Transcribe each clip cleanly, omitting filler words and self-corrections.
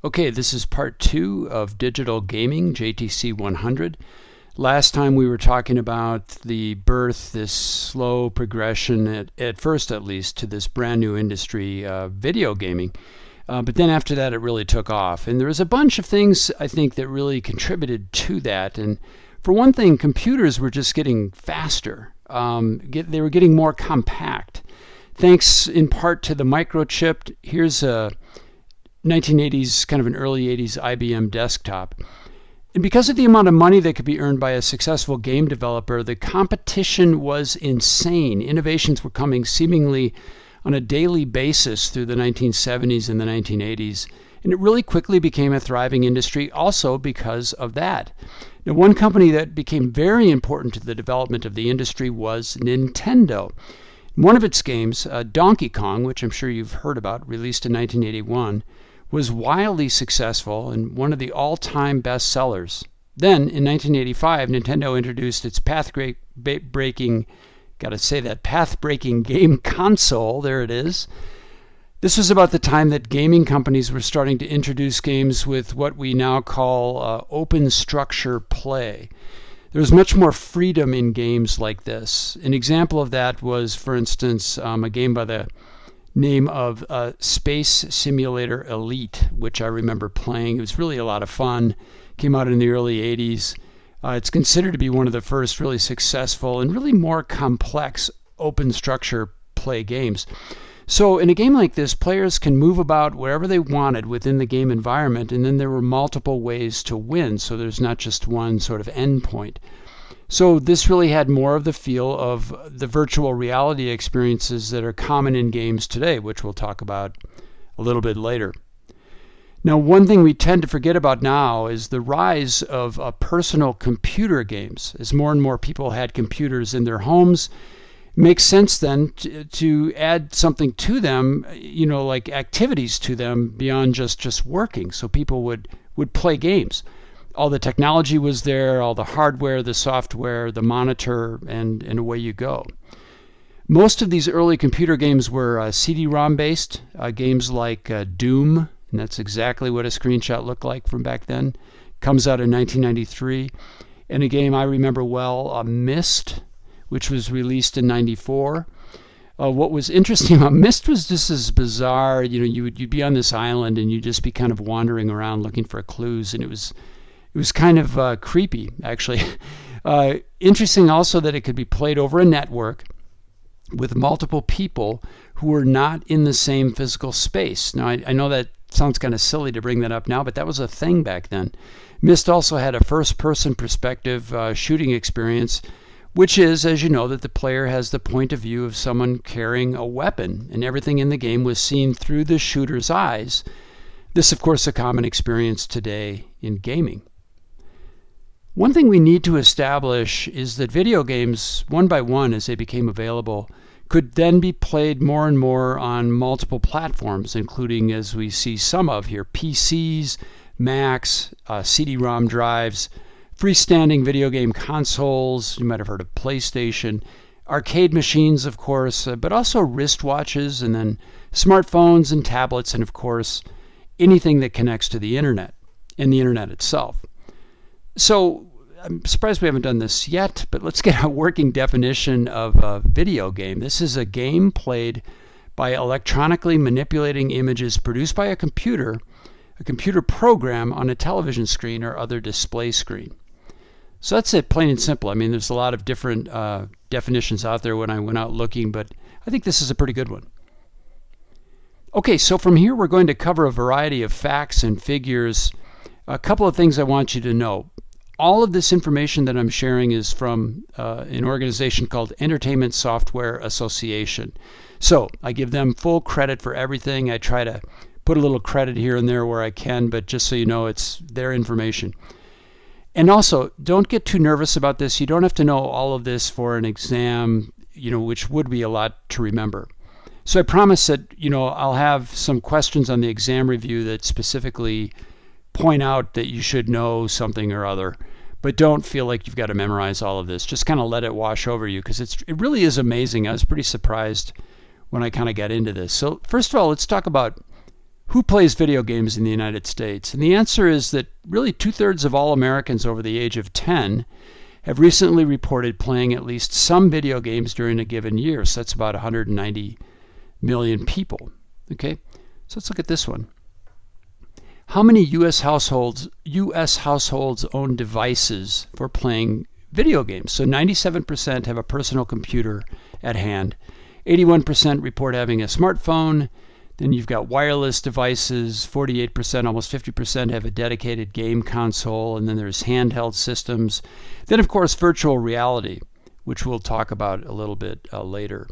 Okay, this is part 2 of Digital Gaming, JTC 100. Last time we were talking about the birth, this slow progression, at first at least, to this brand new industry, video gaming. But then after that, it really took off. And there was a bunch of things, I think, that really contributed to that. And for one thing, computers were just getting faster. They were getting more compact. Thanks in part to the microchip. Here's a 1980s, kind of an early 80s IBM desktop. And because of the amount of money that could be earned by a successful game developer, the competition was insane. Innovations were coming seemingly on a daily basis through the 1970s and the 1980s. And it really quickly became a thriving industry also because of that. Now, one company that became very important to the development of the industry was Nintendo. One of its games, Donkey Kong, which I'm sure you've heard about, released in 1981, was wildly successful and one of the all-time best sellers. Then, in 1985, Nintendo introduced its path-breaking game console. There it is. This was about the time that gaming companies were starting to introduce games with what we now call open structure play. There was much more freedom in games like this. An example of that was, for instance, a game by the name of Space Simulator Elite, which I remember playing. It was really a lot of fun. Came out in the early 80s. It's considered to be one of the first really successful and really more complex open structure play games. So in a game like this, players can move about wherever they wanted within the game environment, and then there were multiple ways to win, so there's not just one sort of endpoint. So this really had more of the feel of the virtual reality experiences that are common in games today, which we'll talk about a little bit later. Now, one thing we tend to forget about now is the rise of personal computer games. As more and more people had computers in their homes, it makes sense then to add something to them, like activities to them beyond just working. So people would play games. All the technology was there, all the hardware, the software, the monitor, and away you go. Most of these early computer games were CD-ROM based, games like Doom, and that's exactly what a screenshot looked like from back then. Comes out in 1993. And a game I remember well, Myst, which was released in 94. What was interesting about Myst was just as bizarre. You'd be on this island and you'd just be kind of wandering around looking for clues, and it was kind of creepy, actually. Interesting also that it could be played over a network with multiple people who were not in the same physical space. Now, I know that sounds kind of silly to bring that up now, but that was a thing back then. Myst also had a first-person perspective shooting experience, which is, as you know, that the player has the point of view of someone carrying a weapon, and everything in the game was seen through the shooter's eyes. This, of course, is a common experience today in gaming. One thing we need to establish is that video games, one by one as they became available, could then be played more and more on multiple platforms, including, as we see some of here, PCs, Macs, CD-ROM drives, freestanding video game consoles. You might have heard of PlayStation, arcade machines, of course, but also wristwatches, and then smartphones and tablets, and of course, anything that connects to the internet and the internet itself. So I'm surprised we haven't done this yet, but let's get a working definition of a video game. This is a game played by electronically manipulating images produced by a computer program on a television screen or other display screen. So that's it, plain and simple. I mean, there's a lot of different definitions out there when I went out looking, but I think this is a pretty good one. Okay, so from here we're going to cover a variety of facts and figures. A couple of things I want you to know. All of this information that I'm sharing is from an organization called Entertainment Software Association. So I give them full credit for everything. I try to put a little credit here and there where I can, but just so you know, it's their information. And also, don't get too nervous about this. You don't have to know all of this for an exam, which would be a lot to remember. So I promise that, I'll have some questions on the exam review that specifically point out that you should know something or other, but don't feel like you've got to memorize all of this. Just kind of let it wash over you, because it really is amazing. I was pretty surprised when I kind of got into this. So first of all, let's talk about Who plays video games in the United States? And the answer is that really 2/3 of all Americans over the age of 10 have recently reported playing at least some video games during a given year. So that's about 190 million people. Okay, so let's look at this one. How many U.S. households own devices for playing video games? So 97% have a personal computer at hand. 81% report having a smartphone. Then you've got wireless devices. 48%, almost 50% have a dedicated game console. And then there's handheld systems. Then, of course, virtual reality, which we'll talk about a little bit later.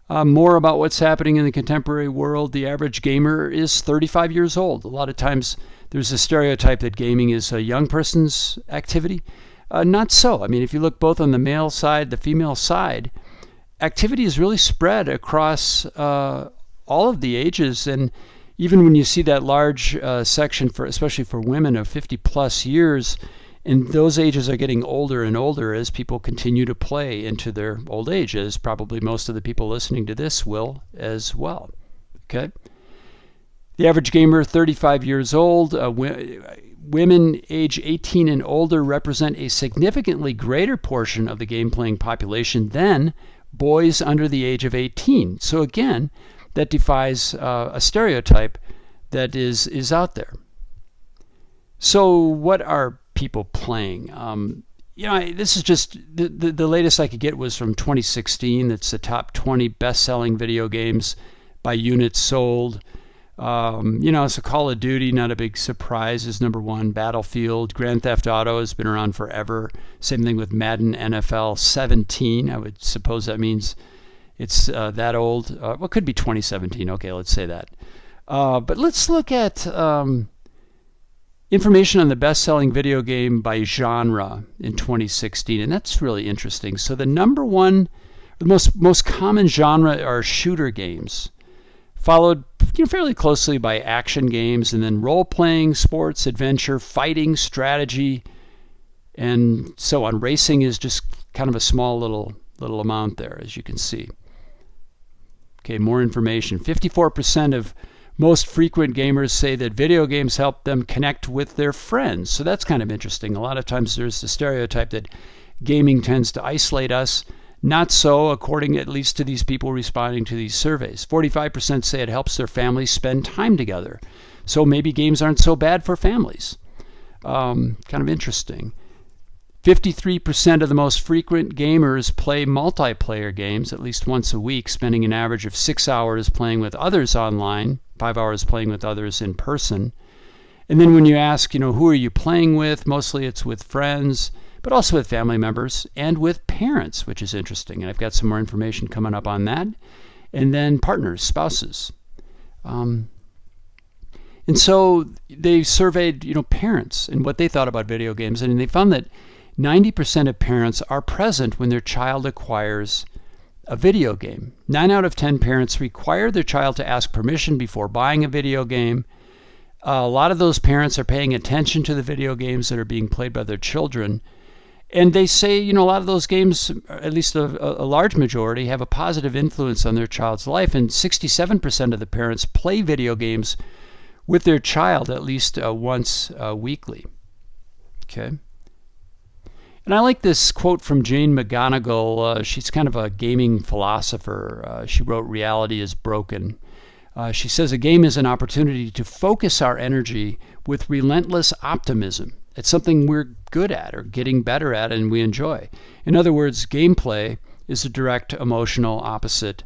More about what's happening in the contemporary world. The average gamer is 35 years old. A lot of times there's a stereotype that gaming is a young person's activity. Not so. I mean, if you look both on the male side, the female side, activity is really spread across all of the ages. And even when you see that large section, especially for women of 50 plus years, and those ages are getting older and older as people continue to play into their old age, as probably most of the people listening to this will as well. Okay. The average gamer, 35 years old. Women age 18 and older represent a significantly greater portion of the game-playing population than boys under the age of 18. So again, that defies a stereotype that is out there. So what are people playing? This is just the latest I could get was from 2016. That's the top 20 best-selling video games by units sold. So Call of Duty, not a big surprise, is number one. Battlefield, Grand Theft Auto has been around forever. Same thing with Madden NFL 17. I would suppose that means it's that old. Well, it could be 2017. Okay, let's say that. But let's look at information on the best-selling video game by genre in 2016, and that's really interesting. So the number one, the most common genre are shooter games, followed fairly closely by action games, and then role-playing, sports, adventure, fighting, strategy, and so on. Racing is just kind of a small little amount there, as you can see. Okay, more information. 54% of most frequent gamers say that video games help them connect with their friends. So that's kind of interesting. A lot of times there's the stereotype that gaming tends to isolate us. Not so, according at least to these people responding to these surveys. 45% say it helps their families spend time together. So maybe games aren't so bad for families. Kind of interesting. 53% of the most frequent gamers play multiplayer games at least once a week, spending an average of 6 hours playing with others online, 5 hours playing with others in person. And then when you ask, who are you playing with? Mostly it's with friends, but also with family members and with parents, which is interesting. And I've got some more information coming up on that. And then partners, spouses. And so they surveyed, parents and what they thought about video games, and they found that 90% of parents are present when their child acquires a video game. 9 out of 10 parents require their child to ask permission before buying a video game. A lot of those parents are paying attention to the video games that are being played by their children. And they say, a lot of those games, at least a large majority, have a positive influence on their child's life. And 67% of the parents play video games with their child at least once weekly. Okay. And I like this quote from Jane McGonigal. She's kind of a gaming philosopher. She wrote Reality is Broken. She says a game is an opportunity to focus our energy with relentless optimism. It's something we're good at or getting better at and we enjoy. In other words, gameplay is a direct emotional opposite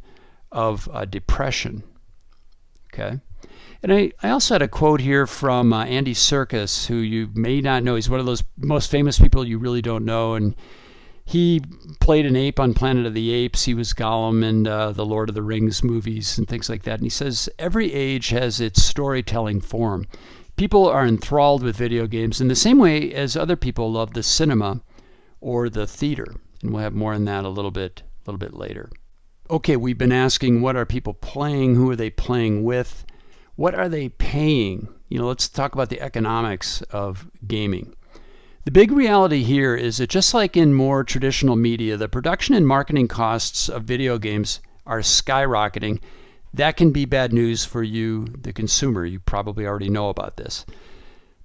of depression. Okay? And I also had a quote here from Andy Serkis, who you may not know. He's one of those most famous people you really don't know. And he played an ape on Planet of the Apes. He was Gollum in the Lord of the Rings movies and things like that. And he says, every age has its storytelling form. People are enthralled with video games in the same way as other people love the cinema or the theater. And we'll have more on that a little bit later. Okay, we've been asking, what are people playing? Who are they playing with? What are they paying? Let's talk about the economics of gaming. The big reality here is that just like in more traditional media, the production and marketing costs of video games are skyrocketing. that can be bad news for you, the consumer. You probably already know about this.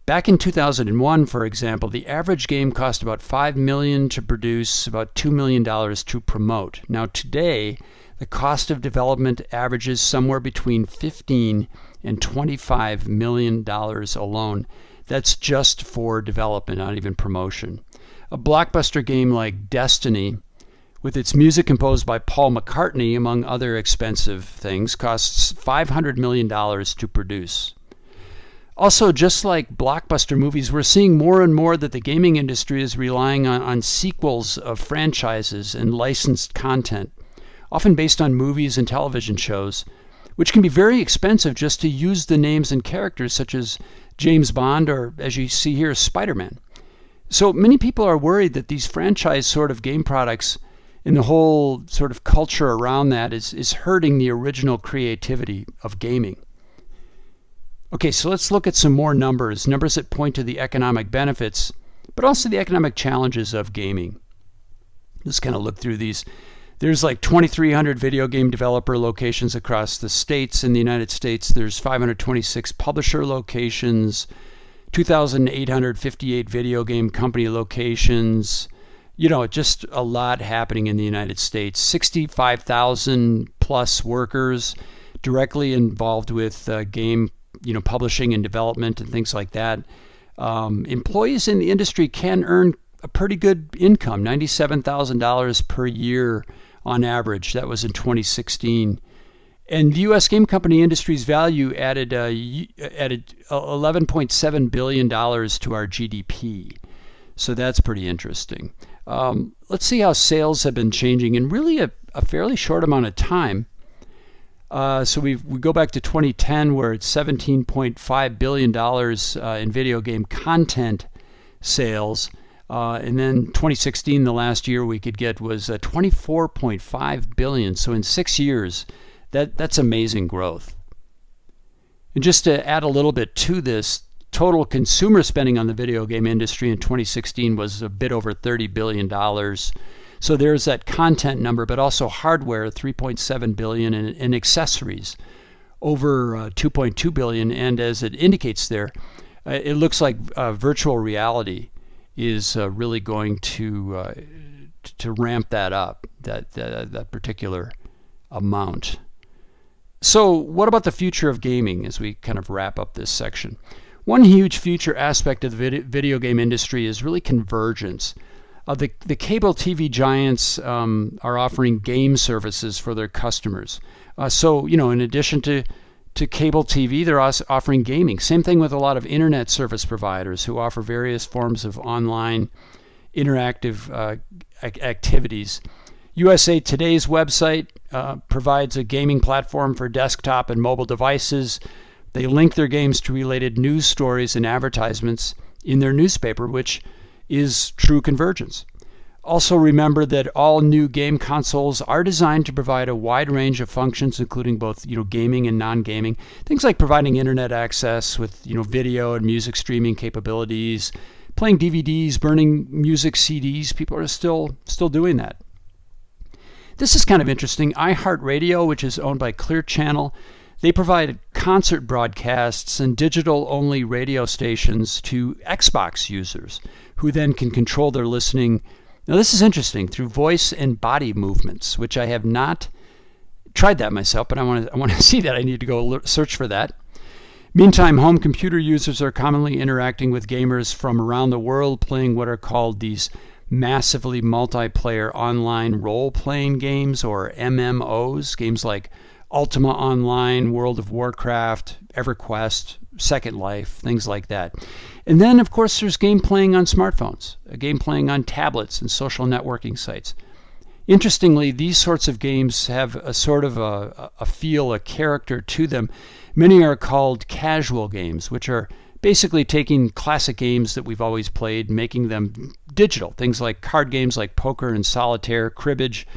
Back in 2001, for example, the average game cost about $5 million to produce, about $2 million to promote. Now today, the cost of development averages somewhere between $15 and $25 million alone. That's just for development, not even promotion. A blockbuster game like Destiny, with its music composed by Paul McCartney, among other expensive things, costs $500 million to produce. Also, just like blockbuster movies, we're seeing more and more that the gaming industry is relying on sequels of franchises and licensed content, often based on movies and television shows, which can be very expensive just to use the names and characters such as James Bond or, as you see here, Spider-Man. So many people are worried that these franchise sort of game products and the whole sort of culture around that is hurting the original creativity of gaming. Okay, so let's look at some more numbers that point to the economic benefits, but also the economic challenges of gaming. Just kind of look through these. There's like 2,300 video game developer locations across the states. In the United States, there's 526 publisher locations, 2,858 video game company locations. Just a lot happening in the United States. 65,000 plus workers directly involved with game publishing and development and things like that. Employees in the industry can earn a pretty good income, $97,000 per year on average. That was in 2016. And the U.S. game company industry's value added $11.7 billion to our GDP. So that's pretty interesting. Let's see how sales have been changing in really a fairly short amount of time. So we go back to 2010, where it's $17.5 billion in video game content sales. And then 2016, the last year we could get, was $24.5 billion. So in 6 years, that's amazing growth. And just to add a little bit to this, total consumer spending on the video game industry in 2016 was a bit over $30 billion. So there's that content number, but also hardware, $3.7 billion, and accessories, over $2.2 billion. And as it indicates there, it looks like virtual reality is really going to ramp that up, that particular amount. So what about the future of gaming as we kind of wrap up this section? One huge future aspect of the video game industry is really convergence. The cable TV giants are offering game services for their customers. So in addition to cable TV, they're also offering gaming. Same thing with a lot of internet service providers who offer various forms of online interactive activities. USA Today's website provides a gaming platform for desktop and mobile devices. They link their games to related news stories and advertisements in their newspaper, which is true convergence. Also remember that all new game consoles are designed to provide a wide range of functions, including both gaming and non-gaming. Things like providing internet access with video and music streaming capabilities, playing DVDs, burning music CDs. People are still doing that. This is kind of interesting. iHeartRadio, which is owned by Clear Channel, they provide concert broadcasts and digital-only radio stations to Xbox users, who then can control their listening. Now this is interesting, through voice and body movements, which I have not tried that myself, but I want to see that. I need to go search for that. Meantime, home computer users are commonly interacting with gamers from around the world, playing what are called these massively multiplayer online role-playing games, or MMOs, games like Ultima Online, World of Warcraft, EverQuest, Second Life, things like that. And then, of course, there's game playing on smartphones, game playing on tablets and social networking sites. Interestingly, these sorts of games have a sort of a feel, a character to them. Many are called casual games, which are basically taking classic games that we've always played, making them digital. Things like card games like poker and solitaire, cribbage,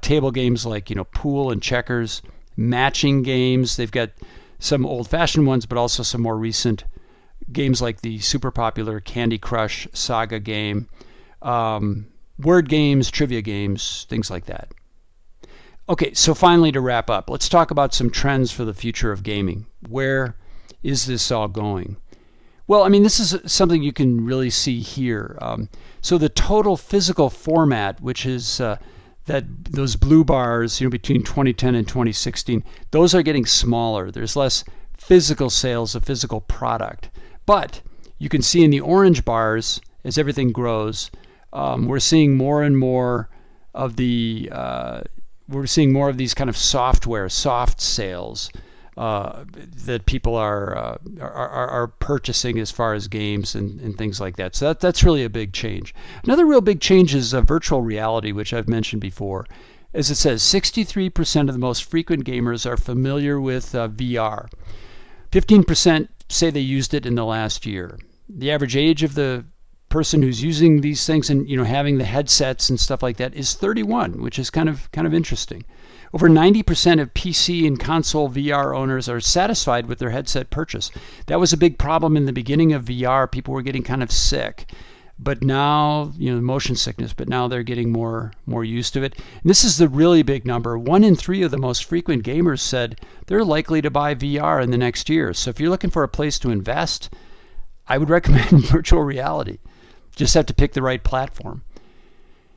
table games like pool and checkers, matching games. They've got some old-fashioned ones, but also some more recent games like the super popular Candy Crush Saga game, word games, trivia games, things like that. Okay, so finally to wrap up, let's talk about some trends for the future of gaming. Where is this all going? Well, I mean, this is something you can really see here. So the total physical format, which is those blue bars, between 2010 and 2016, those are getting smaller. There's less physical sales of physical product. But you can see in the orange bars, as everything grows, we're seeing more and more of these kind of soft sales that people are purchasing as far as games and things like that. So that's really a big change. Another real big change is virtual reality, which I've mentioned before. As it says, 63% of the most frequent gamers are familiar with VR. 15% say they used it in the last year. The average age of the person who's using these things and having the headsets and stuff like that is 31, which is kind of interesting. Over 90% of PC and console VR owners are satisfied with their headset purchase. That was a big problem in the beginning of VR. People were getting kind of sick, but now motion sickness. But now they're getting more used to it. And this is the really big number. 1 in 3 of the most frequent gamers said they're likely to buy VR in the next year. So if you're looking for a place to invest, I would recommend virtual reality. Just have to pick the right platform.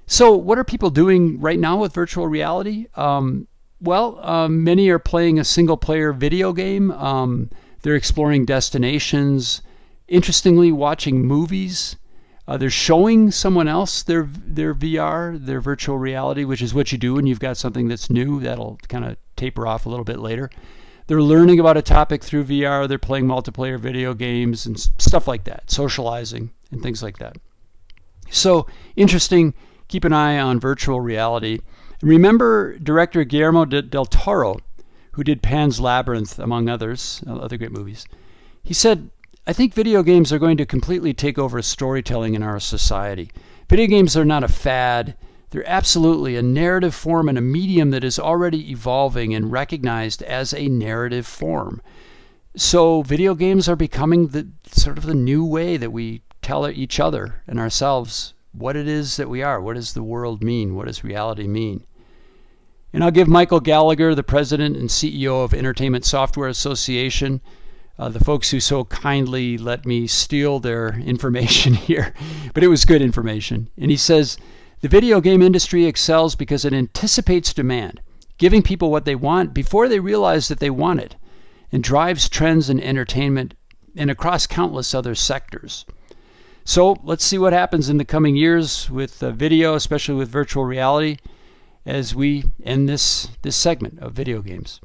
So what are people doing right now with virtual reality? Many are playing a single-player video game. They're exploring destinations. Interestingly, watching movies. They're showing someone else their VR, their virtual reality, which is what you do when you've got something that's new. That'll kind of taper off a little bit later. They're learning about a topic through VR. They're playing multiplayer video games and stuff like that, socializing and things like that. So interesting. Keep an eye on virtual reality. And remember director Guillermo del Toro, who did Pan's Labyrinth, among others, other great movies. He said, I think video games are going to completely take over storytelling in our society. Video games are not a fad. They're absolutely a narrative form and a medium that is already evolving and recognized as a narrative form. So video games are becoming the new way that we tell each other and ourselves what it is that we are. What does the world mean? What does reality mean? And I'll give Michael Gallagher, the president and CEO of Entertainment Software Association, the folks who so kindly let me steal their information here, but it was good information. And he says, the video game industry excels because it anticipates demand, giving people what they want before they realize that they want it, and drives trends in entertainment and across countless other sectors. So let's see what happens in the coming years with video, especially with virtual reality, as we end this segment of video games.